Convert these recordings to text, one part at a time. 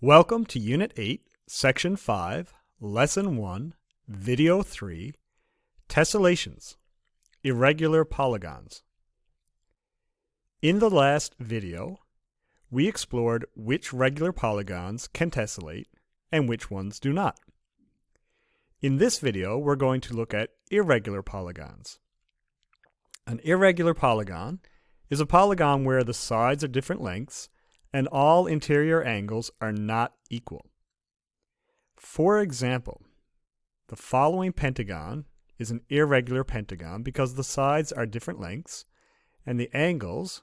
Welcome to Unit 8, Section 5, Lesson 1, Video 3, Tessellations, Irregular Polygons. In the last video, we explored which regular polygons can tessellate and which ones do not. In this video, we're going to look at irregular polygons. An irregular polygon is a polygon where the sides are different lengths and all interior angles are not equal. For example, the following pentagon is an irregular pentagon because the sides are different lengths and the angles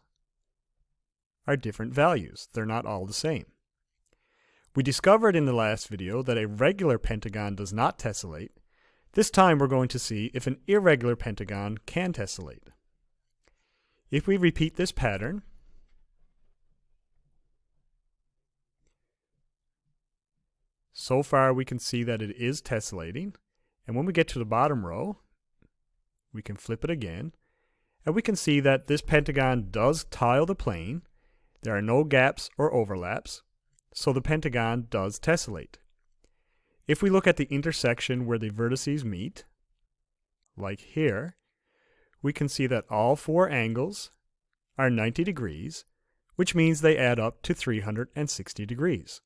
are different values. They're not all the same. We discovered in the last video that a regular pentagon does not tessellate. This time we're going to see if an irregular pentagon can tessellate. If we repeat this pattern, so far we can see that it is tessellating, and when we get to the bottom row, we can flip it again, and we can see that this pentagon does tile the plane. There are no gaps or overlaps, so the pentagon does tessellate. If we look at the intersection where the vertices meet, like here, we can see that all four angles are 90 degrees, which means they add up to 360 degrees.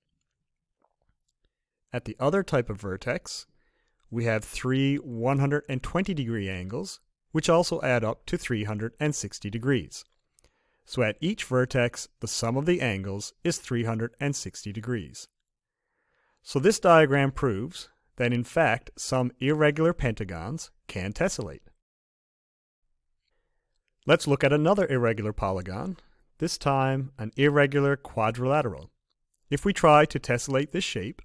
At the other type of vertex, we have three 120 degree angles, which also add up to 360 degrees. So at each vertex, the sum of the angles is 360 degrees. So this diagram proves that in fact some irregular pentagons can tessellate. Let's look at another irregular polygon, this time an irregular quadrilateral. If we try to tessellate this shape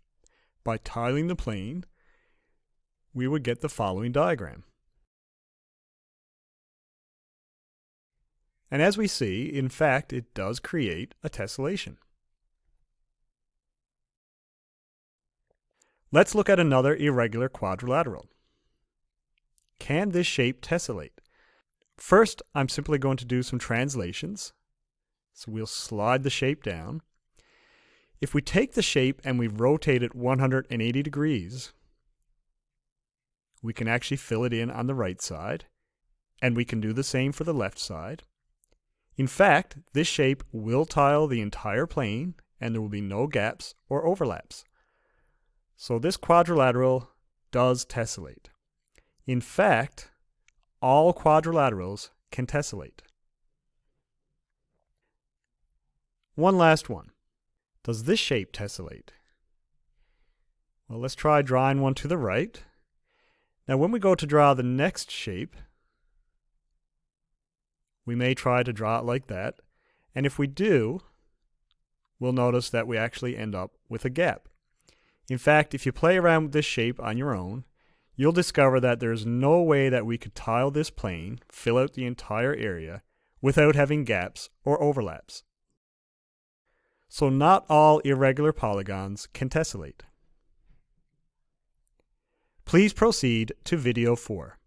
by tiling the plane, we would get the following diagram. And as we see, in fact, it does create a tessellation. Let's look at another irregular quadrilateral. Can this shape tessellate? First, I'm simply going to do some translations. So we'll slide the shape down. If we take the shape and we rotate it 180 degrees, we can actually fill it in on the right side, and we can do the same for the left side. In fact, this shape will tile the entire plane, and there will be no gaps or overlaps. So this quadrilateral does tessellate. In fact, all quadrilaterals can tessellate. One last one. Does this shape tessellate? Well, let's try drawing one to the right. Now when we go to draw the next shape, we may try to draw it like that. And if we do, we'll notice that we actually end up with a gap. In fact, if you play around with this shape on your own, you'll discover that there's no way that we could tile this plane, fill out the entire area, without having gaps or overlaps. So not all irregular polygons can tessellate. Please proceed to video 4.